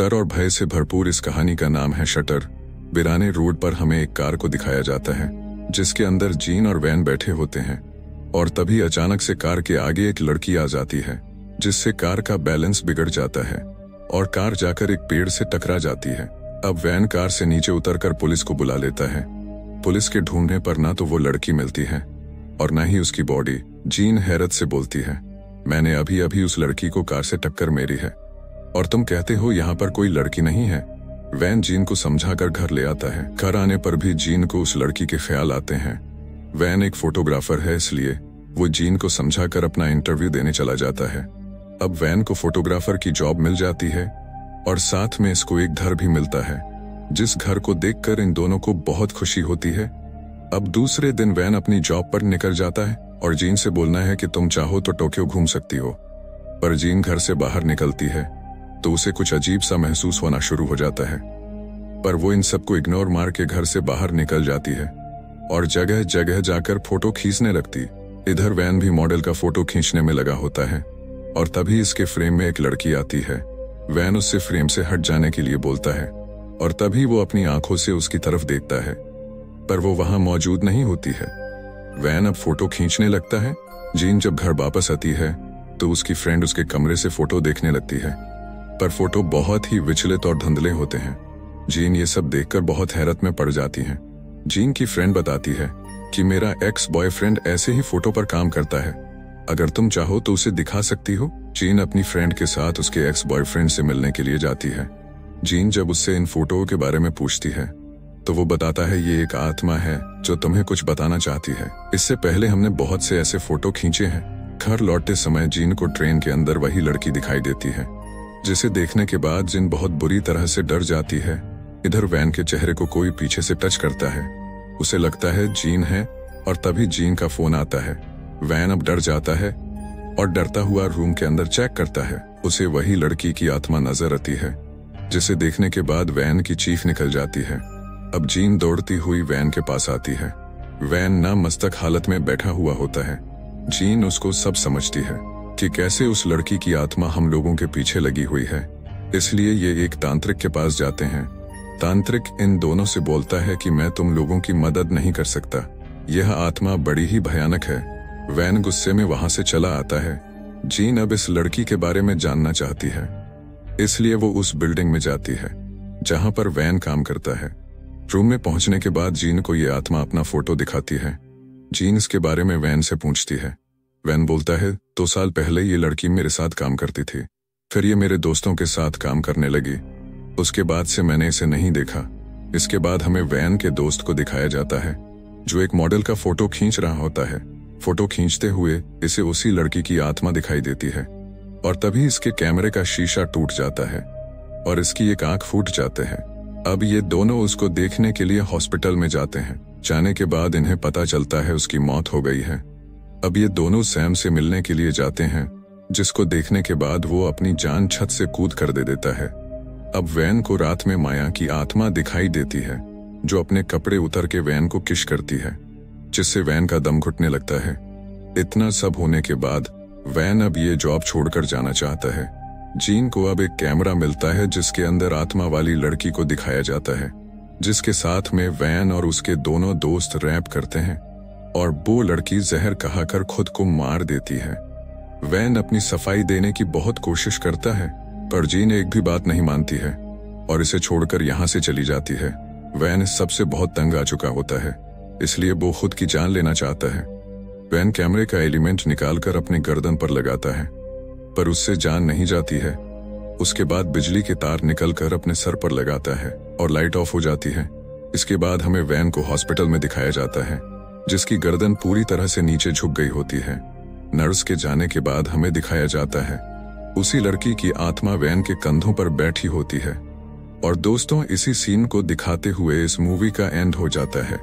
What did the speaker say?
डर और भय से भरपूर इस कहानी का नाम है शटर। बिराने रोड पर हमें एक कार को दिखाया जाता है जिसके अंदर जीन और वैन बैठे होते हैं, और तभी अचानक से कार के आगे एक लड़की आ जाती है जिससे कार का बैलेंस बिगड़ जाता है और कार जाकर एक पेड़ से टकरा जाती है। अब वैन कार से नीचे उतरकर पुलिस को बुला लेता है। पुलिस के ढूंढने पर ना तो वो लड़की मिलती है और ना ही उसकी बॉडी। जीन हैरत से बोलती है, मैंने अभी अभी उस लड़की को कार से टक्कर मारी है और तुम कहते हो यहाँ पर कोई लड़की नहीं है। वैन जीन को समझाकर घर ले आता है। घर आने पर भी जीन को उस लड़की के ख्याल आते हैं। वैन एक फोटोग्राफर है, इसलिए वो जीन को समझाकर अपना इंटरव्यू देने चला जाता है। अब वैन को फोटोग्राफर की जॉब मिल जाती है और साथ में इसको एक घर भी मिलता है, जिस घर को देखकर इन दोनों को बहुत खुशी होती है। अब दूसरे दिन वैन अपनी जॉब पर निकल जाता है और जीन से बोलना है कि तुम चाहो तो टोक्यो घूम सकती हो। पर जीन घर से बाहर निकलती है तो उसे कुछ अजीब सा महसूस होना शुरू हो जाता है, पर वो इन सबको इग्नोर मार के घर से बाहर निकल जाती है और जगह जगह जाकर फोटो खींचने लगती। इधर वैन भी मॉडल का फोटो खींचने में लगा होता है और तभी इसके फ्रेम में एक लड़की आती है। वैन उससे फ्रेम से हट जाने के लिए बोलता है और तभी वो अपनी आंखों से उसकी तरफ देखता है, पर वो वहां मौजूद नहीं होती है। वैन अब फोटो खींचने लगता है। जीन जब घर वापस आती है तो उसकी फ्रेंड उसके कमरे से फोटो देखने लगती है, पर फोटो बहुत ही विचलित और धुंधले होते हैं। जीन ये सब देखकर बहुत हैरत में पड़ जाती है। जीन की फ्रेंड बताती है कि मेरा एक्स बॉयफ्रेंड ऐसे ही फोटो पर काम करता है, अगर तुम चाहो तो उसे दिखा सकती हो। जीन अपनी फ्रेंड के साथ उसके एक्स बॉयफ्रेंड से मिलने के लिए जाती है। जीन जब उससे इन फोटो के बारे में पूछती है तो वो बताता है ये एक आत्मा है जो तुम्हें कुछ बताना चाहती है। इससे पहले हमने बहुत से ऐसे फोटो खींचे हैं। घर लौटते समय जीन को ट्रेन के अंदर वही लड़की दिखाई देती है, जिसे देखने के बाद जीन बहुत बुरी तरह से डर जाती है। इधर वैन के चेहरे को कोई पीछे से टच करता है, उसे लगता है जीन है, और तभी जीन का फोन आता है। वैन अब डर जाता है और डरता हुआ रूम के अंदर चेक करता है। उसे वही लड़की की आत्मा नजर आती है, जिसे देखने के बाद वैन की चीख निकल जाती है। अब जीन दौड़ती हुई वैन के पास आती है। वैन नामस्तक हालत में बैठा हुआ होता है। जीन उसको सब समझती है कि कैसे उस लड़की की आत्मा हम लोगों के पीछे लगी हुई है, इसलिए ये एक तांत्रिक के पास जाते हैं। तांत्रिक इन दोनों से बोलता है कि मैं तुम लोगों की मदद नहीं कर सकता, यह आत्मा बड़ी ही भयानक है। वैन गुस्से में वहां से चला आता है। जीन अब इस लड़की के बारे में जानना चाहती है, इसलिए वो उस बिल्डिंग में जाती है जहां पर वैन काम करता है। रूम में पहुंचने के बाद जीन को ये आत्मा अपना फोटो दिखाती है। जीन इसके बारे में वैन से पूछती है। वैन बोलता है 2 साल पहले ये लड़की मेरे साथ काम करती थी, फिर ये मेरे दोस्तों के साथ काम करने लगी, उसके बाद से मैंने इसे नहीं देखा। इसके बाद हमें वैन के दोस्त को दिखाया जाता है जो एक मॉडल का फोटो खींच रहा होता है। फोटो खींचते हुए इसे उसी लड़की की आत्मा दिखाई देती है और तभी इसके कैमरे का शीशा टूट जाता है और इसकी एक आंख फूट जाते हैं। अब ये दोनों उसको देखने के लिए हॉस्पिटल में जाते हैं। जाने के बाद इन्हें पता चलता है उसकी मौत हो गई है। अब ये दोनों सैम से मिलने के लिए जाते हैं, जिसको देखने के बाद वो अपनी जान छत से कूद कर दे देता है। अब वैन को रात में माया की आत्मा दिखाई देती है जो अपने कपड़े उतर के वैन को किश करती है, जिससे वैन का दम घुटने लगता है। इतना सब होने के बाद वैन अब ये जॉब छोड़कर जाना चाहता है। जीन को अब एक कैमरा मिलता है जिसके अंदर आत्मा वाली लड़की को दिखाया जाता है, जिसके साथ में वैन और उसके दोनों दोस्त रैप करते हैं और वो लड़की जहर कहाकर खुद को मार देती है। वैन अपनी सफाई देने की बहुत कोशिश करता है, पर जीन एक भी बात नहीं मानती है और इसे छोड़कर यहाँ से चली जाती है। वैन इस सबसे बहुत तंग आ चुका होता है, इसलिए वो खुद की जान लेना चाहता है। वैन कैमरे का एलिमेंट निकालकर अपने गर्दन पर लगाता है, पर उससे जान नहीं जाती है। उसके बाद बिजली के तार निकलकर अपने सर पर लगाता है और लाइट ऑफ हो जाती है। इसके बाद हमें वैन को हॉस्पिटल में दिखाया जाता है, जिसकी गर्दन पूरी तरह से नीचे झुक गई होती है। नर्स के जाने के बाद हमें दिखाया जाता है उसी लड़की की आत्मा वैन के कंधों पर बैठी होती है। और दोस्तों, इसी सीन को दिखाते हुए इस मूवी का एंड हो जाता है।